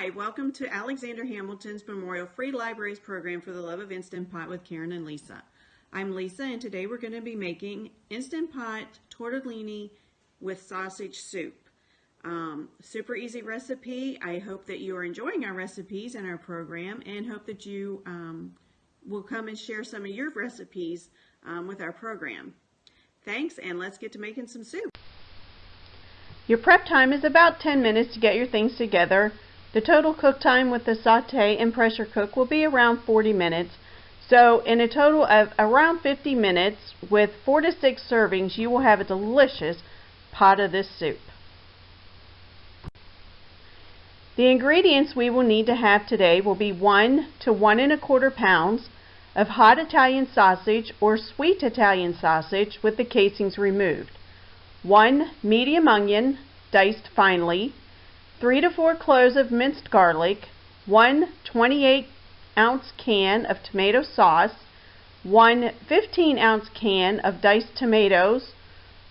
Hi, welcome to Alexander Hamilton's Memorial Free Libraries Program for the Love of Instant Pot with Karen and Lisa. I'm Lisa, and today we're going to be making Instant Pot tortellini with sausage soup. Super easy recipe. I hope that you are enjoying our recipes in our program and hope that you will come and share some of your recipes with our program. Thanks, and let's get to making some soup. Your prep time is about 10 minutes to get your things together. The total cook time with the saute and pressure cook will be around 40 minutes. So in a total of around 50 minutes with 4 to 6 servings, you will have a delicious pot of this soup. The ingredients we will need to have today will be 1 to 1 1/4 pounds of hot Italian sausage or sweet Italian sausage with the casings removed, 1 medium onion diced finely, 3 to 4 cloves of minced garlic, 1 28-ounce can of tomato sauce, 1 15-ounce can of diced tomatoes,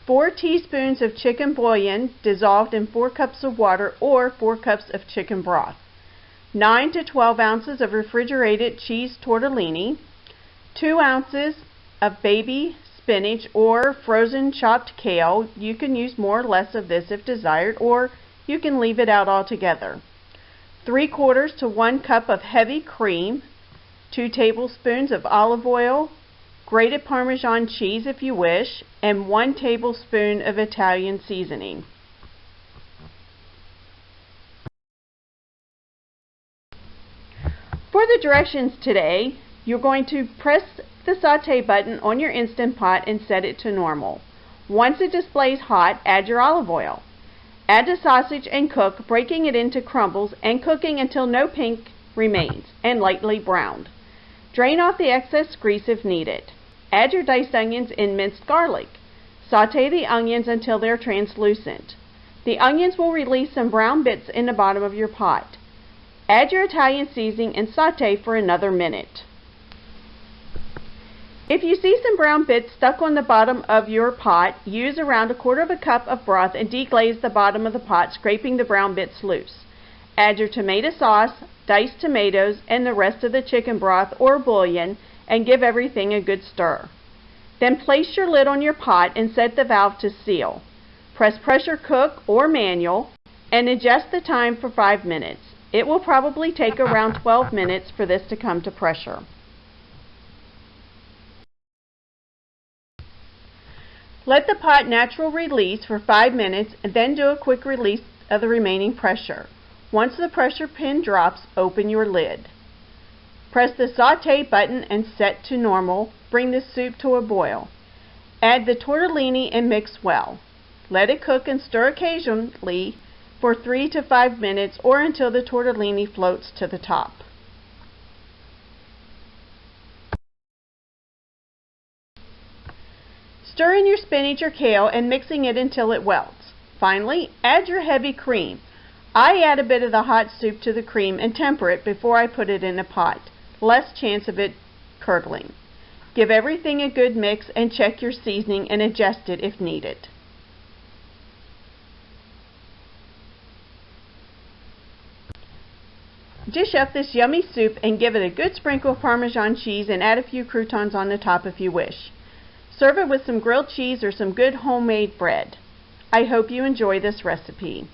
4 teaspoons of chicken bouillon dissolved in 4 cups of water or 4 cups of chicken broth, 9 to 12 ounces of refrigerated cheese tortellini, 2 ounces of baby spinach or frozen chopped kale. You can use more or less of this if desired, or you can leave it out altogether. 3/4 to 1 cup of heavy cream, 2 tablespoons of olive oil, grated Parmesan cheese if you wish, and 1 tablespoon of Italian seasoning. For the directions today, you're going to press the saute button on your Instant Pot and set it to normal. Once it displays hot, add your olive oil. Add the sausage and cook, breaking it into crumbles and cooking until no pink remains and lightly browned. Drain off the excess grease if needed. Add your diced onions and minced garlic. Saute the onions until they're translucent. The onions will release some brown bits in the bottom of your pot. Add your Italian seasoning and saute for another minute. If you see some brown bits stuck on the bottom of your pot, use around 1/4 cup of broth and deglaze the bottom of the pot, scraping the brown bits loose. Add your tomato sauce, diced tomatoes, and the rest of the chicken broth or bouillon and give everything a good stir. Then place your lid on your pot and set the valve to seal. Press pressure cook or manual and adjust the time for 5 minutes. It will probably take around 12 minutes for this to come to pressure. Let the pot natural release for 5 minutes and then do a quick release of the remaining pressure. Once the pressure pin drops, open your lid. Press the saute button and set to normal. Bring the soup to a boil. Add the tortellini and mix well. Let it cook and stir occasionally for 3 to 5 minutes or until the tortellini floats to the top. Stir in your spinach or kale and mixing it until it welts. Finally, add your heavy cream. I add a bit of the hot soup to the cream and temper it before I put it in a pot. Less chance of it curdling. Give everything a good mix and check your seasoning and adjust it if needed. Dish up this yummy soup and give it a good sprinkle of Parmesan cheese and add a few croutons on the top if you wish. Serve it with some grilled cheese or some good homemade bread. I hope you enjoy this recipe.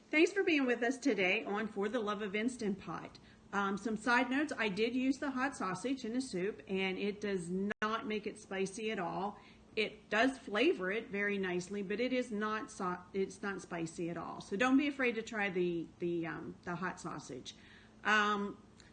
Thanks for being with us today on For the Love of Instant Pot. Some side notes, I did use the hot sausage in the soup and it does not make it spicy at all. It does flavor it very nicely, but it is not it's not spicy at all. So don't be afraid to try the hot sausage.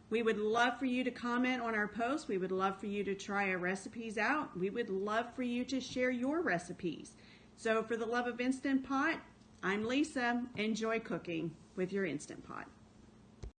We would love for you to comment on our posts. We would love for you to try our recipes out. We would love for you to share your recipes. So for the Love of Instant Pot, I'm Lisa. Enjoy cooking with your Instant Pot.